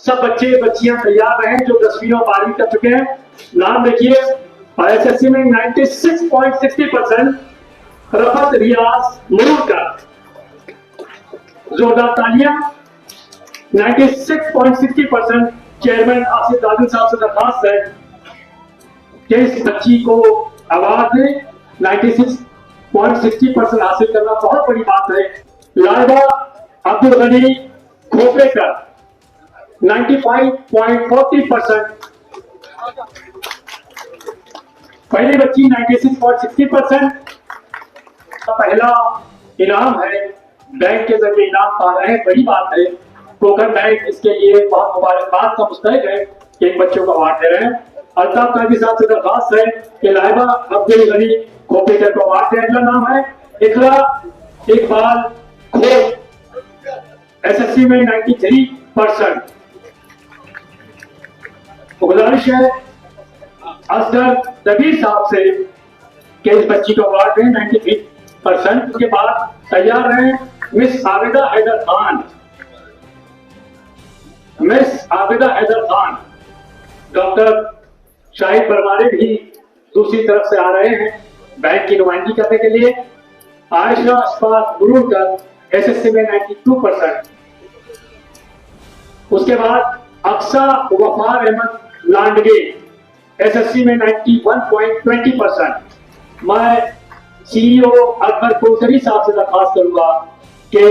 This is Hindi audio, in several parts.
सब बच्चे बच्चियां तैयार रहे जो 10वीं और 12वीं कर चुके हैं। नाम देखिए, एसएससी में 96.60% रफत रियाज मुरुका, जोरदार तालियां। 96.60% चेयरमैन आसिफ दादू साहब से दरखास्त है कि इस बच्ची को अवार्ड दें। 96.60% हासिल करना बहुत बड़ी बात है। लाइबा अब्दुल गनी खोपेकर 95.40%, पहली बच्ची 96.60%। पहला इनाम है, बैंक के जरिए इनाम पा रहे हैं, बड़ी बात है। कोकर बैंक इसके लिए बहुत मुबारकबाद का मुस्तहिक है कि इन बच्चों को अवार्ड दे रहे हैं। अल्ताफ काजी साहब से दरखास्त है कि लाइबा अब्दुल गनी खोपेकर को अवार्ड दे। अगला नाम है इकरा इकबाल खोप, एसएससी में 93%। गुजारिश है असगर दबीर साहब से कि इस बच्ची को अवार्ड दें 93%। उसके बाद तैयार रहे miss Abida Haider Khan. Miss Abida Haider Khan, doctor Shahid Barmare भी दूसरी तरफ से आ रहे हैं बैंक की नुमाइंदगी करने के लिए। आयशा अशफाक गुरूरकर एसएससी में 92%। उसके बाद अक्सा वफार अहमद लांडगे एसएससी में 91.20%। मैं सीईओ अकबर कोसरी साहब से दरखास्त करूंगा कि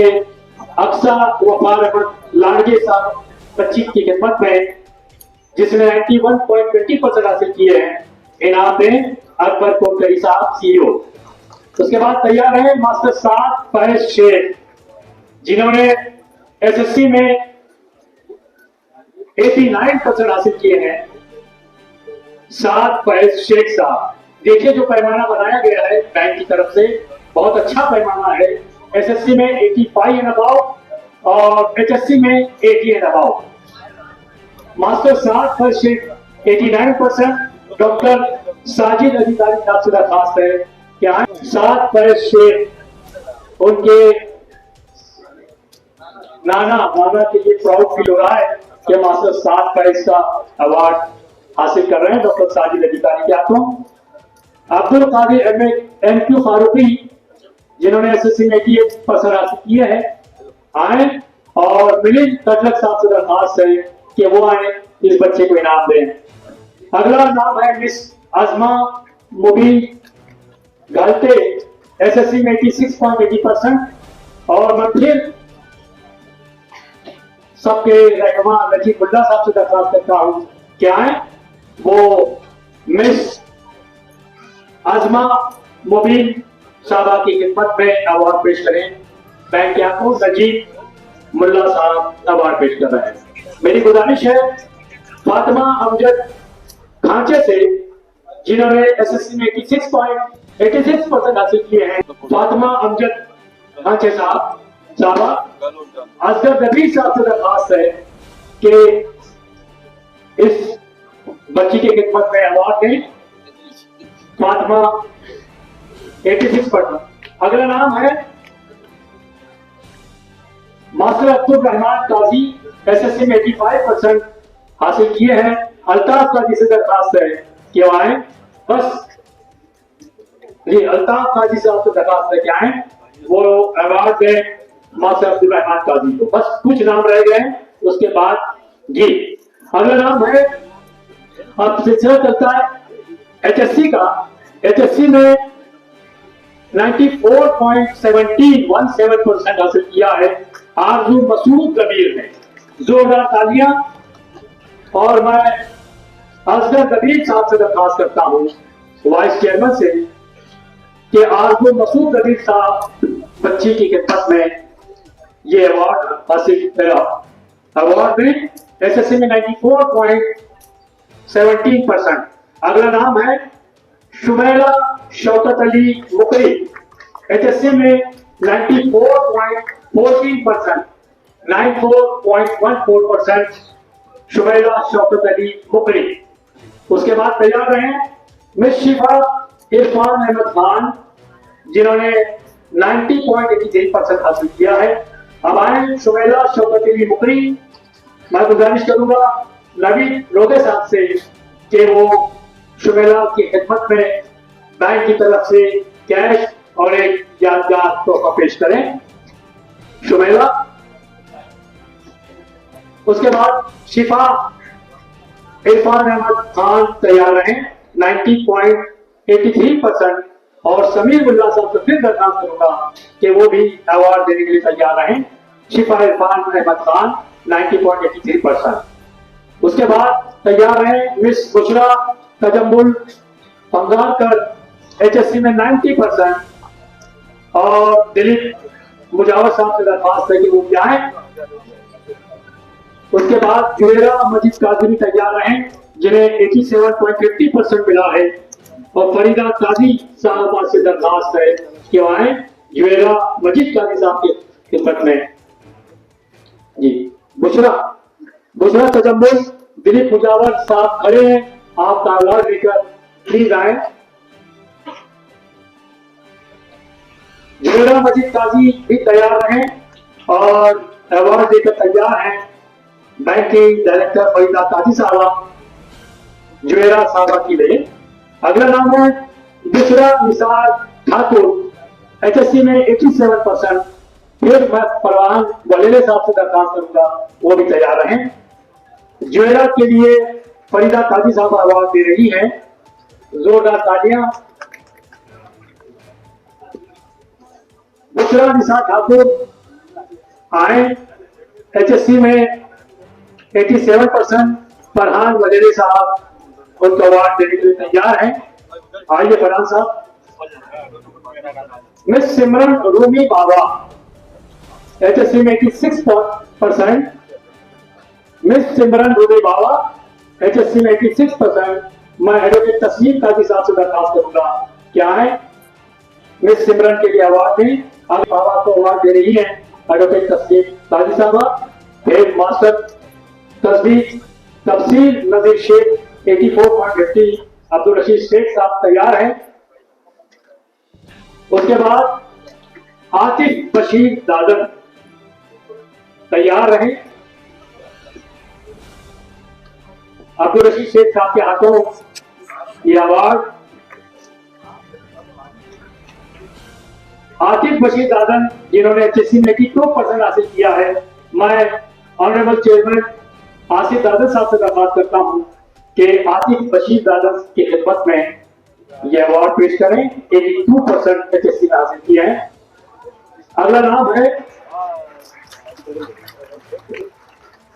अक्सा वफार अहमद लांडगे साहब बच्ची की खिदमत में जिसने 91.20% हासिल किए हैं, इनाम दें अकबर कोसरी साहब सीईओ। उसके बाद तैयार है मास्टर साद फैज शेख, जिन्होंने एसएससी में 89% हासिल किए हैं। साद फैज शेख साहब, देखिए जो पैमाना बनाया गया है बैंक की तरफ से, बहुत अच्छा पैमाना है। एसएससी में 85 एंड अबव और एचएससी में 80 and above. Master Saad Faiz Shaikh 89%। Doctor Sajid Adhikari साहब से दरखास्त है कि साद फैज शेख उनके नाना के लिए प्राउड फील हो रहा है कि मास्टर साद फैज का अवार्ड हासिल कर रहे हैं डॉक्टर साजिद अधिकारी के हाथों। अब्दुल कादिर एमक्यू फारूकी, जिन्होंने एसएससी में 88% हासिल किए हैं, आए। और मिलिंद तजलक साहब से दरखास्त है कि वो आए इस बच्चे को इनाम दें। अगला नाम है मिस अजमा मुबीन गलते, एसएससी में 86.80%। और मैं फिर सबके रहनुमा नजीब मुल्ला साहब से दरखास्त करता हूं क्या है वो मिस अजमा मुबीन साहबा की खिदमत में अवार्ड पेश करें। बैंक के आपको नजीब मुल्ला साहब अवार्ड पेश कर रहे हैं। मेरी गुजारिश है फातिमा अमजद खांचे से, जिन्होंने एसएससी में 86% हासिल किए हैं। फातिमा अमजद खांचे साहबा असगर दबीर साहब से दरखास्त है कि इस बच्ची की खिदमत में अवार्ड दें। फातिमा 86%। अगला नाम है मास्टर अब्दुल रहमान काजी, एसएससी में 85% हासिल किए हैं। अल्ताफ काजी से दरखास्त है कि आए। बस जी, अल्ताफ काजी से आपसे दरखास्त है कि आए, वो अवार्ड दें मास्टर अब्दुल रहमान काजी को। बस कुछ नाम रह गए हैं, उसके बाद जी अगला नाम है, अब सिलसिला चलता है एचएससी का। एचएससी में 94.17% हासिल किया है आरजू मसूद कबीर ने, जोरदार तालियां। और मैं असगर कबीर साहब से दरखास्त करता हूं वाइस चेयरमैन से कि आरजू मसूद कबीर साहब बच्ची की खिदमत में ये अवार्ड हासिल करा। अवार्ड में एसएससी में 94.17%। अगला नाम है शुमैला शौकत अली मुकरी, एचएससी में 94.14%, 94.14% शुमैला शौकत अली मुकरी। उसके बाद तैयार रहे मिस शिफा इरफान अहमद खान, जिन्होंने 90.83% हासिल किया है। अब आए शुमैला शौकत अली मुकरी मैं गुजारिश करूंगा नवीन लोधे साहब से कि वो शुमेला की खिदमत में बैंक की तरफ से कैश और एक यादगार तोहफा पेश करें। शुमेला। उसके बाद शिफा इरफान अहमद खान तैयार रहे 90.83% और समीर मुल्ला साहब से फिर दरखास्त करूंगा कि वो भी अवार्ड देने के लिए तैयार रहे। शिफा इरफान अहमद खान 90.83%। उसके बाद तैयार रहे मिस बुशरा तजम्मुल पंगारकर HSC में 90% और दिलीप मुजावर साहब से दरखास्त है कि वो क्या है। उसके बाद जुवेरा मजीद काजी तैयार रहे जिन्हें 87.50% मिला है और फरीदा काजी साहब से दरखास्त है कि आए जुवेरा मजीद काजी साहब की खिदमत में। जी बुशरा तजम्मुल दिलीप मुजावर साहब खड़े हैं, आपका अवार्ड लेकर प्लीज आए। जुवेरा मजीद काजी भी तैयार रहे और अवार्ड देकर तैयार हैं बैंकिंग डायरेक्टर फरीदा काजी साहबा जुवेरा साहबा की लिए। अगला नाम है बुशरा निसार ठाकुर HSC में 87%। फिर मैं परवान वलीले साहब से दरखास्त करूंगा वो भी तैयार रहे। जुवेरा के लिए फरीदा काजी साहब अवार्ड दे रही हैं, जोरदार तालियां। बुशरा निसार ठाकुर आए HSC में 87%। फरहान वजीरे साहब उनको अवार्ड देने के लिए तैयार हैं। आइए फरहान साहब। मिस सिमरन रूमी बाबा HSC में 86%। मिस सिमरन रूमी बाबा HSC में 86%। मैं एडवोकेट तस्लीम काजी साहब से दरखास्त करूंगा क्या है मिस सिमरन के लिए अवार्ड में बाबा को अवार्ड दे रही है एडवोकेट तस्लीम काजी साहबा। फिर मास्टर तफसीर नजीर शेख 84.50 अब्दुल रशीद शेख साहब तैयार हैं। उसके बाद आतिफ बशीर दादन तैयार रहे। अब्दुल रशीद शेख साहब के हाथों ये अवार्ड। आतिफ बशीर दादन जिन्होंने HSC में 82% हासिल किया है, मैं ऑनरेबल चेयरमैन आसिफ दादन साहब से दरखास्त करता हूं कि आतिफ बशीर दादन की खिदमत में यह अवार्ड पेश करें। 82% HSC में हासिल किया है। अगला नाम है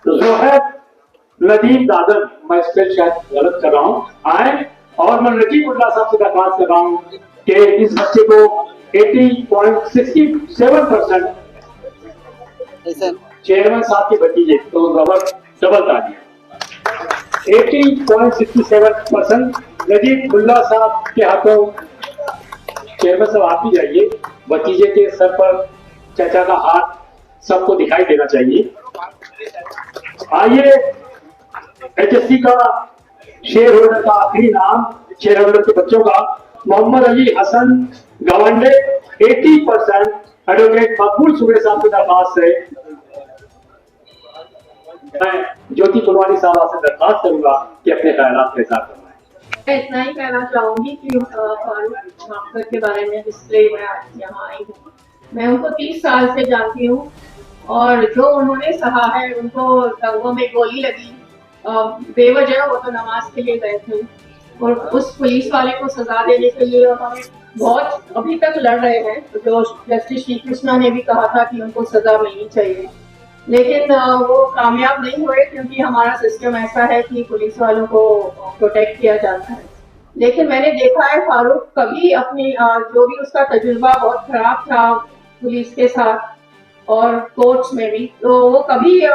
जोहैब नदीम दादन, मैं स्पेल शायद गलत कर रहा हूं, आए और मैं नजीबुल्लाह साहब से दरखास्त कर रहा हूं कि इस बच्चे को 80.67% चेयरमैन साहब के भतीजे तो डबल तालियां। 80.67% नजीबुल्लाह साहब के हाथों। चेयरमैन साहब आप ही जाइए, भतीजे के सर पर चाचा का हाथ सबको दिखाई देना चाहिए। आइए HSC का शेयर होल्डर का आखिरी नाम शेयर होल्डर के बच्चों का मोहम्मद अली हसन गवांडे 80%। एडवोकेट मकबूल सुबे साहब की दरखास्त है। मैं ज्योति पुलवानी साहब से दरखास्त करूंगा कि अपने ख्यालात के साथ करना है। मैं इतना ही कहना चाहूंगी कि फारूक मास्टर के बारे में इसलिए मैं आज यहाँ आई हूँ। मैं उनको 30 साल से जानती हूँ और जो उन्होंने सहा है, उनको टंगों में गोली लगी बेवजह, वो तो नमाज के लिए गए थे और उस पुलिस वाले को सजा देने के लिए उन्होंने बहुत अभी तक लड़ रहे हैं। जो जस्टिस श्री कृष्णा ने भी कहा था कि उनको सजा मिलनी चाहिए, लेकिन वो कामयाब नहीं हुए क्योंकि हमारा सिस्टम ऐसा है कि पुलिस वालों को प्रोटेक्ट किया जाता है। लेकिन मैंने देखा है फारूक कभी अपनी जो भी उसका तजुर्बा बहुत खराब था पुलिस के साथ और कोर्ट्स में भी, तो वो कभी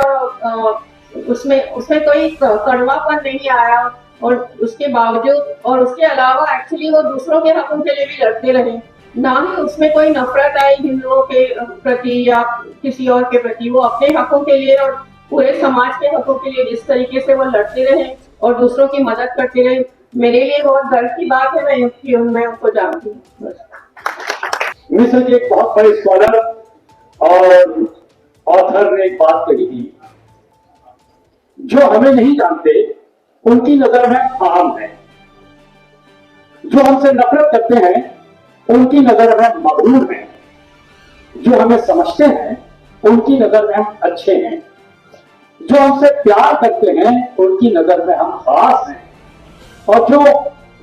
उसमें कोई कड़वापन नहीं आया और उसके बावजूद और उसके अलावा एक्चुअली वो दूसरों के हकों के लिए भी लड़ते रहे, ना ही उसमें कोई नफरत आई हिंदुओं के प्रति या किसी और के प्रति। वो अपने हकों के लिए और पूरे समाज के हकों के लिए जिस तरीके से वो लड़ते रहे और दूसरों की मदद करते रहे, मेरे लिए बहुत गर्व की बात है। मैं उनको जानती हूँ। मिस्र के एक बहुत बड़े स्कॉलर और ऑथर ने एक बात कही थी जो हमें नहीं जानते उनकी नजर में आम है, जो हमसे नफरत करते हैं उनकी नजर में मगरूर हैं, जो हमें समझते हैं उनकी नजर में हम अच्छे हैं, जो हमसे प्यार करते हैं उनकी नजर में हम खास हैं, और जो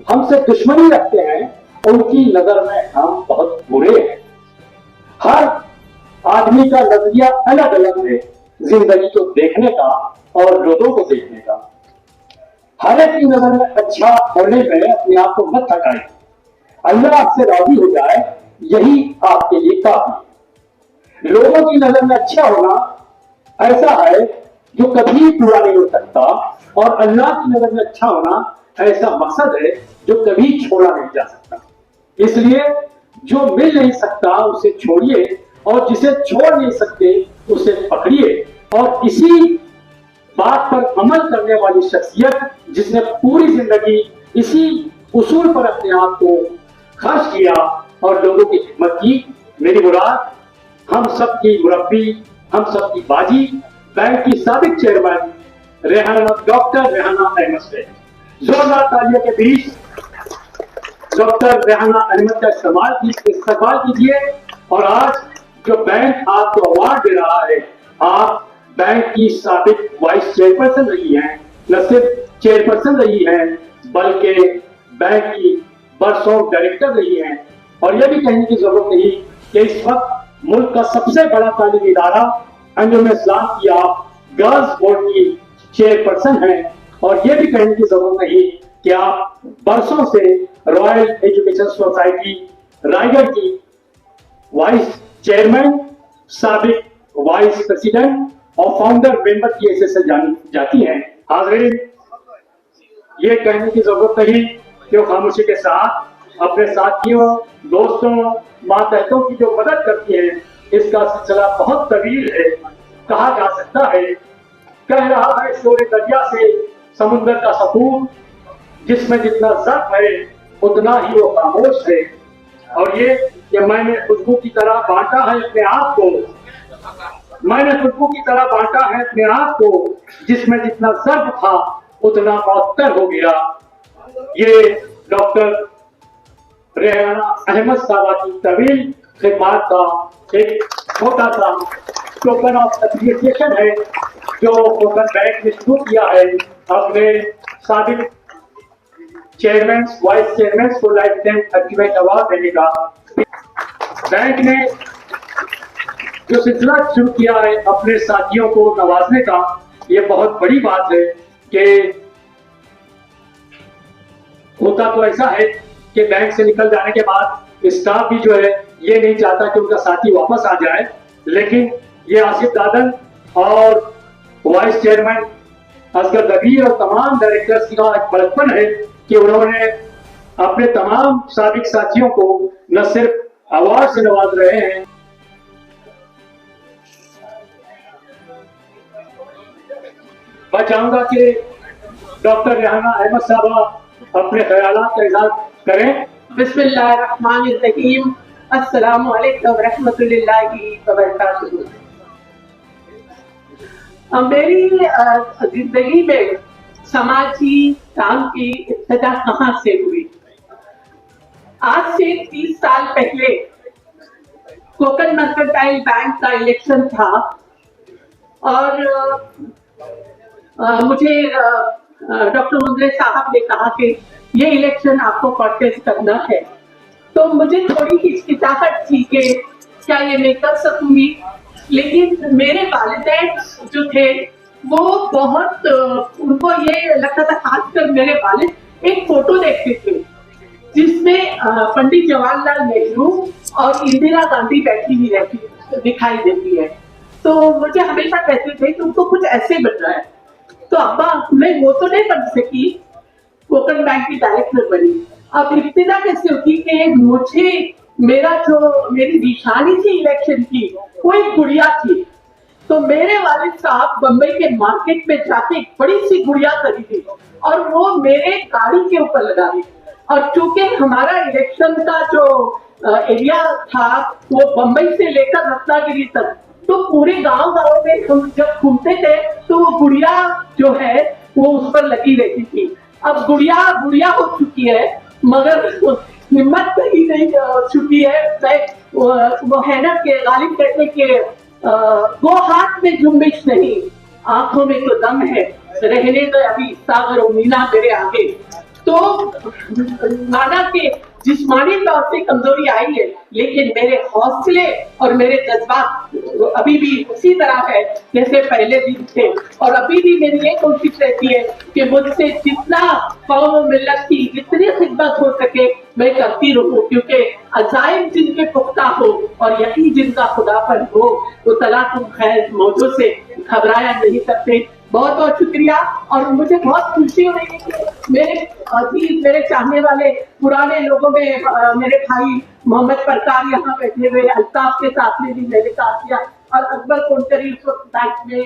हमसे दुश्मनी रखते हैं उनकी नजर में हम बहुत बुरे हैं। हर आदमी का नजरिया अलग अलग है जिंदगी को देखने का और लोगों को देखने का। हर एक की नजर में अच्छा होने में अपने आप को मत थकाएं। अल्लाह आपसे राजी हो जाए यही आपके लिए काफी। लोगों की नजर में अच्छा होना ऐसा है जो कभी पूरा नहीं हो सकता, और अल्लाह की नजर में अच्छा होना ऐसा मकसद है जो कभी छोड़ा नहीं जा सकता। इसलिए जो मिल नहीं सकता उसे छोड़िए, और जिसे छोड़ नहीं सकते उसे पकड़िए, और इसी बात पर अमल करने वाली शख्सियत जिसने पूरी जिंदगी इसी उसूल पर अपने आप को खर्च किया और लोगों की खिदमत की, मेरी मुराद हम सबकी मुरब्बी, हम सबकी बाजी, बैंक की साबिक चेयरमैन डॉक्टर रेहाना अहमद से जोरदार तालियों के बीच डॉक्टर रेहाना अहमद का इस्तेमाल कीजिए। और आज जो बैंक आपको अवार्ड दे रहा है, आप बैंक की साबिक वाइस चेयरपर्सन रही हैं, न सिर्फ चेयरपर्सन रही हैं बल्कि बैंक की बरसों डायरेक्टर रही हैं। और यह भी कहने की जरूरत नहीं कि इस वक्त मुल्क का सबसे बड़ा तालीमी इदारा अंजुम इस्लाम की आप गर्ल्स बोर्ड की चेयरपर्सन हैं, और यह भी कहने की जरूरत नहीं कि आप बरसों से रॉयल एजुकेशन सोसाइटी रायगढ़ की वाइस चेयरमैन, साबिक वाइस प्रेसिडेंट और फाउंडर मेंबर की हैसियत से जानी जाती हैं। हाज़रीन, ये कहने की जरूरत नहीं कि वो खामोशी के साथ अपने साथियों, दोस्तों, मातहतों की जो मदद करती है, इसका सिलसिला बहुत तवील है। कहा जा सकता है, कह रहा है शोरे दरिया से समुद्र का सकून, जिसमें जितना ज़र्फ है उतना ही वो खामोश है। और ये कि मैंने खुशबू की तरह बांटा है अपने आप को, मैंने खुशबू की तरह बांटा है अपने आप को, जिसमें जितना ज़र्फ था उतना मौतर हो गया। ये डॉक्टर रेहाना अहमद साहबा की तवील खिदमत का एक छोटा सा टोकन ऑफ एप्रिसिएशन है जो कोकन बैंक ने शुरू किया है अपने साबिक चेयरमैन, वाइस चेयरमैन को लाइफ टाइम अचीवमेंट अवार्ड देने का। बैंक ने जो सिलसिला शुरू किया है अपने साथियों को नवाजने का, ये बहुत बड़ी बात है कि होता तो ऐसा है कि बैंक से निकल जाने के बाद स्टाफ भी जो है ये नहीं चाहता कि उनका साथी वापस आ जाए, लेकिन ये आसिफ दादन और वाइस चेयरमैन असगर दबीर और तमाम डायरेक्टर्स का एक बड़प्पन है कि उन्होंने अपने तमाम साबिक साथियों को न सिर्फ अवार्ड से नवाज रहे हैं, मैं चाहूंगा कि डॉक्टर रेहाना अहमद साहबा अपने ख्यालात का इज़हार करें। बिस्मिल्लाहिर्रहमानिर्रहीम, अस्सलामु अलैकुम रहमतुल्लाहि व बरकातुहू। मेरी जिंदगी में समाजी काम की इब्तिदा कहाँ से हुई? आज से 30 साल पहले कोकन मर्केंटाइल बैंक का इलेक्शन था और मुझे डॉक्टर मुंदरे साहब ने कहा कि ये इलेक्शन आपको कॉन्टेस्ट करना है, तो मुझे थोड़ी हिचकिचाहट थी कि क्या ये मैं कर सकूंगी। लेकिन मेरे वालिदैन जो थे वो बहुत उनको ये लगता था, खासकर मेरे वालिद एक फोटो देखते थे जिसमें पंडित जवाहरलाल नेहरू और इंदिरा गांधी बैठी हुई रहती दिखाई देती है, तो मुझे हमेशा कहते थे कि उनको कुछ ऐसे बनना है। तो अब्बा मैं वो तो नहीं बन सकी, कोकन बैंक की डायरेक्टर बनी। अब इब्तिदा कैसे होती कि मुझे मेरी निशानी थी इलेक्शन की, वो एक गुड़िया थी। तो मेरे वालिद साहब बम्बई के मार्केट में जाके एक बड़ी सी गुड़िया खरीदी और वो मेरे गाड़ी के ऊपर लगा दी। और चूंकि हमारा इलेक्शन का जो एरिया था वो बम्बई से लेकर रत्नागिरी तक तो पूरे गांव में हम जब घूमते थे तो वो गुड़िया जो है वो उस पर लगी रहती थी। अब गुड़िया हो चुकी है, मगर हिम्मत कहीं नहीं हो चुकी है। वो है ना कि गालिब कहते कि वो हाथ में जुम्बिश नहीं, आंखों में तो दम है, रहने दो अभी सागर और मीना मेरे आगे। तो माना कि जिस्मानी तौर से कमजोरी आई है, लेकिन मेरे हौसले और मेरे जज्बात अभी भी उसी तरह है जैसे पहले दिन थे। और अभी भी मेरी ये कोशिश रहती है कि मुझसे जितना कौम मिल्लत की जितनी खिदमत हो सके मैं करती रहूं, क्योंकि अजाइम जिनके पुख्ता हो और यकीन जिनका खुदा पर हो, वो तला तुम खैर मौजों से घबराया नहीं करते। बहुत बहुत शुक्रिया। और मुझे बहुत खुशी हो रही है कि मेरे अजीज, मेरे चाहने वाले पुराने लोगों में मेरे भाई मोहम्मद परकार यहाँ बैठे हुए, अल्ताफ के साथ में भी मैंने काम किया, और अकबर कोंटरी उस वक्त बैंक में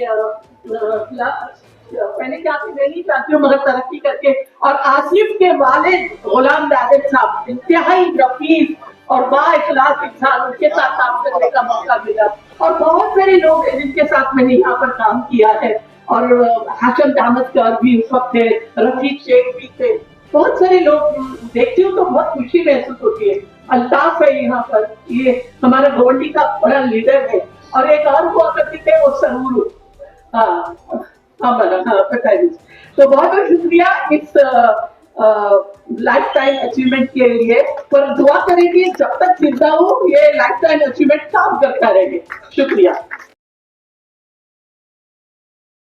मैंने क्या थी मैं नहीं चाहती हूँ, मगर तरक्की करके, और आसिफ के वालिद गुलाम राजन साहब इंतहाई रफीक और बाइखलास इंसान, उनके साथ काम करने का मौका मिला। और बहुत सारे लोग हैं जिनके साथ मैंने यहाँ पर काम किया है, और हाशम दामदकर भी उस वक्त थे, रफीक शेख भी थे, बहुत सारे लोग देखती हूँ तो बहुत खुशी महसूस होती है। अल्ताफ है यहाँ पर, ये हमारा गवर्नमेंट का बड़ा लीडर है। और एक और हुआ करती थे वो सरूर, पता है। तो बहुत बहुत शुक्रिया इस लाइफ टाइम अचीवमेंट के लिए, पर दुआ करेंगे जब तक जिंदा हूँ ये लाइफ टाइम अचीवमेंट काम करता रहेंगे। शुक्रिया।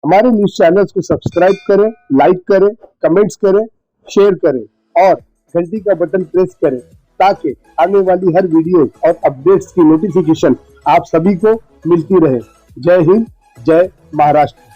हमारे न्यूज चैनल्स को सब्सक्राइब करें, लाइक करें, कमेंट्स करें, शेयर करें और घंटी का बटन प्रेस करें, ताकि आने वाली हर वीडियो और अपडेट्स की नोटिफिकेशन आप सभी को मिलती रहे। जय हिंद, जय महाराष्ट्र।